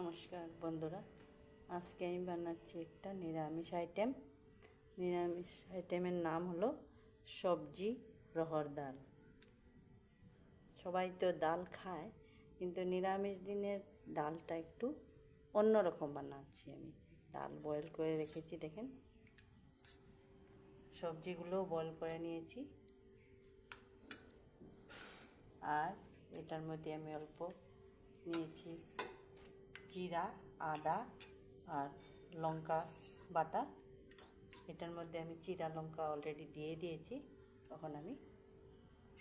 নমস্কার বন্ধুরা, আজকে আমি বানাচ্ছি একটা নিরামিষ আইটেম। নিরামিষ আইটেমের নাম হলো সবজি রহর ডাল। সবাই তো ডাল খায়, কিন্তু নিরামিষ দিনের ডালটা একটু অন্যরকম বানাচ্ছি আমি। ডাল বয়েল করে রেখেছি, দেখেন সবজিগুলোও বয়েল করে নিয়েছি। আর এটার মধ্যে আমি অল্প নিয়েছি জিরা, আদা আর লঙ্কা বাটা। এটার মধ্যে আমি জিরা লঙ্কা অলরেডি দিয়ে দিয়েছি। তখন আমি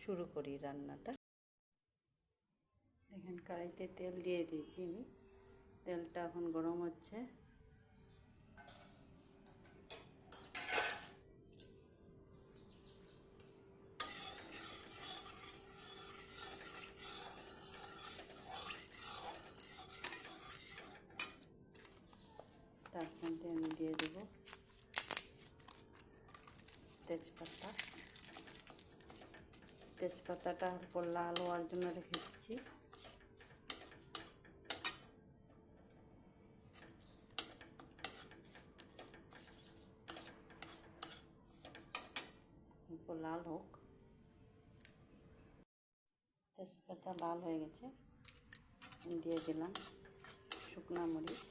শুরু করি রান্নাটা। দেখেন কড়াইতে তেল দিয়ে দিয়েছি আমি। তেলটা এখন গরম হচ্ছে। তার মধ্যে আমি দিয়ে দেব তেজপাতা। তেজপাতাটা অল্প লাল হওয়ার জন্য রেখে দিচ্ছি। অল্প লাল হোক। তেজপাতা লাল হয়ে গেছে, দিয়ে দিলাম শুকনা মরিচ।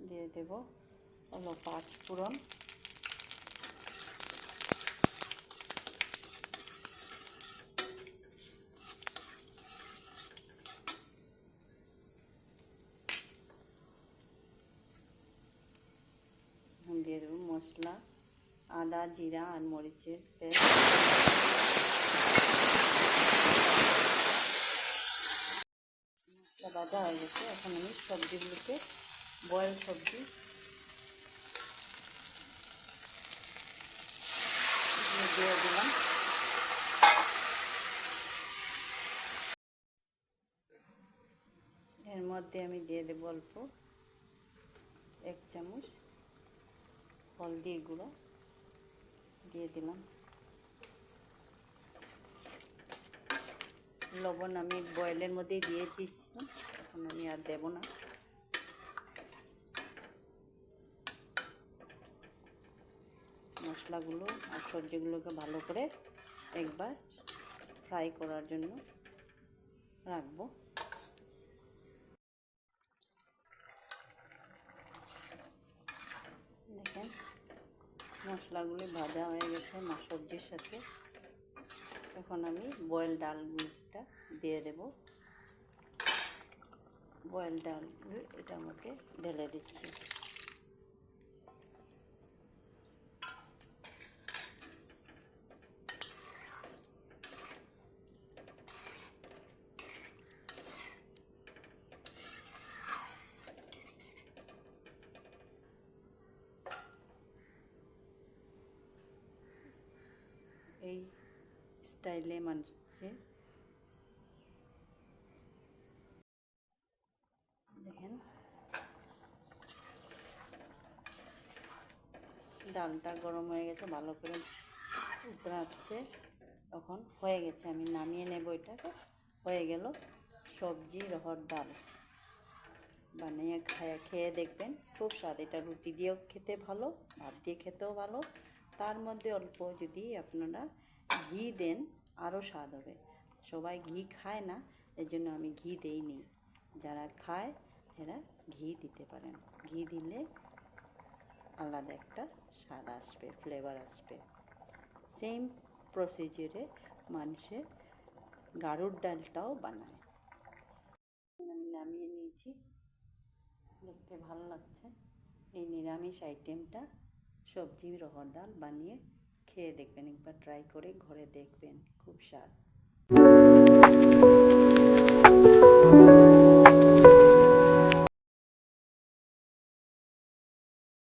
দিয়ে দেব হলো 5 ফোড়ন। দিয়ে দেবো মশলা, আদা জিরা আর মরিচের পেস্ট। মশলা ভাজা হয়ে গেছে। এখন আমি সবজিগুলোকে বয়েল সবজি দিয়ে দিলাম। এর মধ্যে আমি দিয়ে দেবো অল্প 1 চামচ হলদি গুঁড়ো দিয়ে দিলাম। লবণ আমি বয়েলের মধ্যেই দিয়েছি, এখন আমি আর দেব না। মশলাগুলো আর সবজিগুলোকে ভালো করে একবার ফ্রাই করার জন্য রাখবো। দেখেন মশলাগুলি ভাজা হয়ে গেছে সবজির সাথে। এখন আমি বয়েল ডালটা দিয়ে দেব। বয়েল ডালগুলো এটার মধ্যে ঢেলে দিচ্ছি। এই স্টাইলে মানুষে দেখেন ডালটা গরম হয়ে গেছে, ভালো করে উতরাচ্ছে। তখন হয়ে গেছে, আমি নামিয়ে নেব এটাকে। হয়ে গেল সবজি রহর ডাল। বানিয়ে খেয়ে দেখবেন, খুব স্বাদ। এটা রুটি দিয়েও খেতে ভালো, ভাত দিয়ে খেতেও ভালো। তার মধ্যে অল্প যদি আপনারা ঘি দেন আরও স্বাদ হবে। সবাই ঘি খায় না, এর জন্য আমি ঘি দেইনি। যারা খায় এরা ঘি দিতে পারেন। ঘি দিলে আলাদা একটা স্বাদ আসবে, ফ্লেভার আসবে। সেম প্রসিজারে মানুষের গাড়ুর ডালটাও বানায়। আমি নামিয়ে নিয়েছি, দেখতে ভালো লাগছে। এই নিরামিষ আইটেমটা সবজি রহর ডাল বানিয়ে খেয়ে দেখবেন, একবার ট্রাই করে ঘরে দেখবেন, খুব স্বাদ।